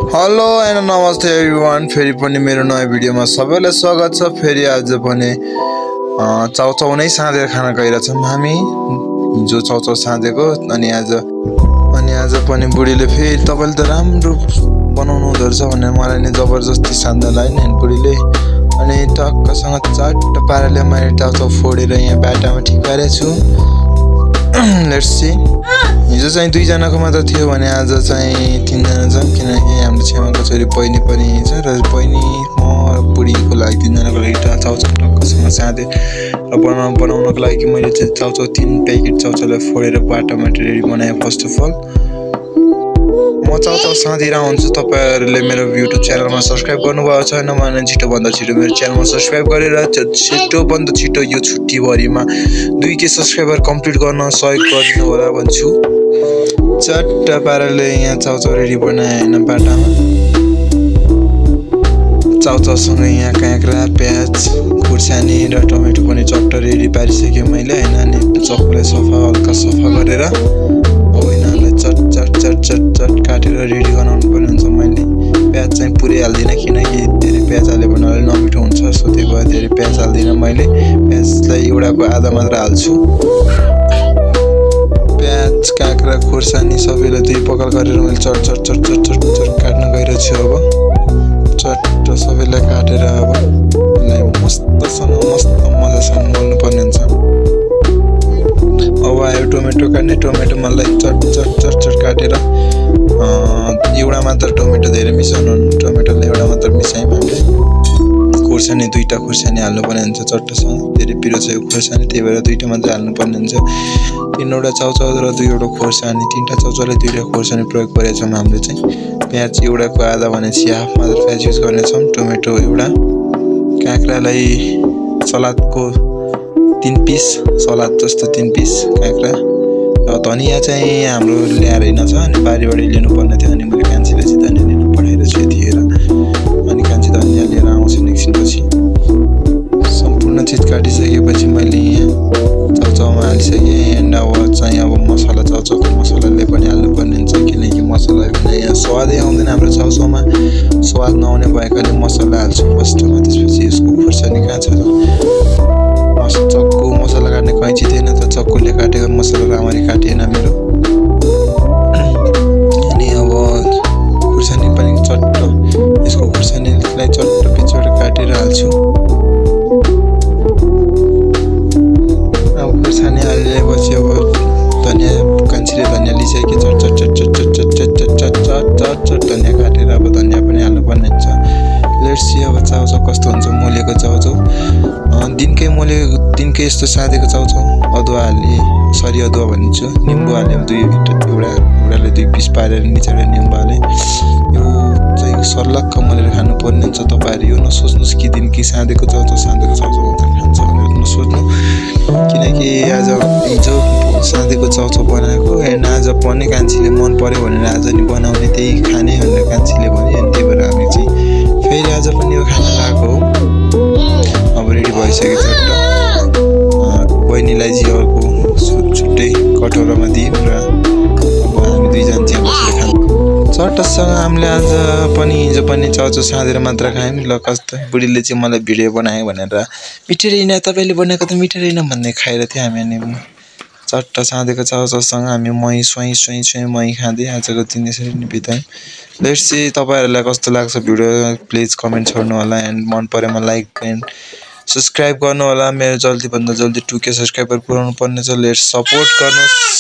Hello and नमस्ते everyone, फेरि पनि मेरो नयाँ भिडियोमा सबैलाई स्वागत छ। फेरि आज पनि चाउचाउ नै साँधेर खान गइरहेछौँ हामी। हिजो चाउचाउ साँधेको अनि आज पनि बुढीले फेरि तपाईले त राम्रो बनाउनु हुँदो रहेछ भनेर मलाई नि जबरजस्ती साँध्न लाइन हैन बुढीले। अनि टक्कसँग चट्ट पाराले मैले चाउचाउ फोडेर यहाँ बाटामा ठिक पारेको छु। Let's see. हिजो चाहिँ 2 जनाको मात्र थियो भने आज चाहिँ 3 जना छन्, किनकि हाम्रो छेउको छोरी पहिनी पनि छ र पहिनी म बुढीको लागि 3 जनाको लागि चाउचाउ टक्कसँग साँधे र बनाउनको लागि मैले चाहिँ चाउचाउ 3 प्याकेट चाउचाउलाई फोडेर बाटामा रेडी बनाएँ। फर्स्ट अफ अल म चाउचाउ साँधिएर आउँछु। तपाईहरुले मेरो युट्युब च्यानलमा सब्स्क्राइब गर्नुभएको छैन भने छिटोभन्दा छिटो मेरो च्यानलमा सब्स्क्राइब गरेर छिटोभन्दा छिटो यो छुट्टी भरिमा 2K सब्स्क्राइबर कम्प्लिट गर्न सहयोग गर्नु होला भन्छु। चट्ट पाराले यहाँ चाउचाउ रेडी बनाए हैन बाटामा। चाउचाउसँग यहाँ काँक्रा, प्याज, खुर्सानी र टमेटो पनि चट्ट रेडी पारिसके मैले हैन। अनि चक्कुले हल्का सफा गरेर अब यिनीहरुलाई चट चट चट चट चट काटेर रेडी गराउनु पर्ने हुन्छ। मैले प्याज चाहिँ पुरै हाल्दिन, किनकि धेरै प्याज हाल्यो भने अलि नमिठो हुन्छ, सो त्यही भएर धेरै प्याज हाल्दिन। मैले प्याजलाई एउटाको आधा मात्र हाल्छु। प्याज, काँक्रा, खुर्सानी सबैलाई 2 पकल गरेर मैले चट चट चट चट चट चट काट्न गइरहेको छु। अब चट्ट सबैलाई काटेर अब यसलाई मस्त मजासँग मोल्नु पर्ने हुन्छ। अब आयो टोमेटो काट्ने। टोमेटो मलाई चट चट चट चट काटेर एउटा मात्र टोमेटो धेरै मिसाउनु, टोमेटोलाई एउटा मात्र मिसायौँ हामीले। खुर्सानी 2टा खुर्सानी हाल्नुपर्ने हुन्छ चट्टसँग, धेरै पिरो छ यो खुर्सानी, त्यही भएर 2टा मात्र हाल्नुपर्ने हुन्छ। 3वटा चाउचाउ र 2वटा खुर्सानी, 3टा चाउचाउले 2टा खुर्सानी प्रयोग गरेछौँ हामीले चाहिँ। प्याज एउटाको आधा भनेपछि हाफ मात्र प्याज युज गर्नेछौँ। टोमेटो एउटा, काँक्रालाई सलादको 3 पिस, सलाद जस्तो 3 पिस काँक्रा। र धनिया चाहिँ हाम्रो ल्याएर हिँड्छ अनि बारीबाट लिनुपर्ने थियो, अनि मैले कान्छीलाई चाहिँ धनिया लिनु पठाएर छु यतिखेर। अनि कान्छी धनिया लिएर आउँछु एकछिनपछि। सम्पूर्ण चिज काटिसकेपछि मैले यहाँ चाउचाउमा हालिसकेँ। एन्ड अब चाहिँ अब मसला, चाउचाउको मसलाले पनि हाल्नुपर्ने हुन्छ, किनकि मसला बिना यहाँ स्वादै आउँदैन। हाम्रो चाउचाउमा स्वाद नआउने भएकाले मसला हाल्छु फर्स्टमा। त्यसपछि यसको खुर्सानी कहाँ छ चक्कु, मसला काट्ने कैँची थिएन त चक्कुले काटेको मसला राम्ररी काटिएन मेरो। अनि अब खुर्सानी पनि चट्ट, यसको खुर्सानीलाई चट्ट पिछोड काटेर हाल्छु। अब खुर्सानी हालेपछि अब धनिया, कान्छीले धनिया लिइसके चट चट चट चट चट चट चट चट चट चट चट चट धनिया काटेर अब धनिया पनि हाल्नुपर्ने हुन्छ। लेट्स सी अब चाउचाउ कस्तो हुन्छ मोलेको चाउचाउ। दिनकै यस्तो साँधेको चाउचाउ अदुवा हाले, अदुवा भनिन्छु, निम्बु हाल्यो, एउटाले 2 पिस पारेर निचोडेर निम्बु हाले। यो चाहिँ सर्लक्क मोलेर खानुपर्ने हुन्छ। तपाईहरु यो नसोच्नुस् कि दिनकै साँधेको चाउचाउ मात्र खान्छ भनेर नसोच्नु, किनकि आज हिजो साँधेको चाउचाउ बनाएको एन्ड आज पनि कान्छीले मन पर्यो भनेर आज नि बनाउने, त्यही खाने भनेर कान्छीले भन्यो। अनि त्यही भएर हामी चाहिँ फेरि आज पनि यो खाना लगाएको हो। अब रेडी भइसक्यो चट्ट। बहिनीलाई चाहिँ अर्को छुट्टै कटोरामा दियौँ र अब हामी 2 जना चाहिँ बसेर खान्छौँ चट्टसँग। हामीले आज पनि हिजो पनि चाउचाउ साँधेर मात्र खायौँ। ल कस्तो, बुढीले चाहिँ मलाई भिडियो बनायो भनेर मिठो रहेन तपाईँले बनाएको त मिठो रहेन भन्दै खाएर थियो हामी। अनि चट्ट साँधेको चाउचाउसँग हामी मही स्वाई मही खाँदै आजको दिन यसरी नै बितायौँ। लेट्स सी तपाईहरुलाई कस्तो लाग्छ भिडियो, प्लिज कमेन्ट छोड्नु होला। एन्ड मन परेमा लाइक एन्ड सब्स्क्राइब गर्नु होला। मेरो जल्दी भन्दा जल्दी 2K सब्स्क्राइबर पुर्याउनु पर्ने छ। लेट्स सपोर्ट गर्नुहोस्।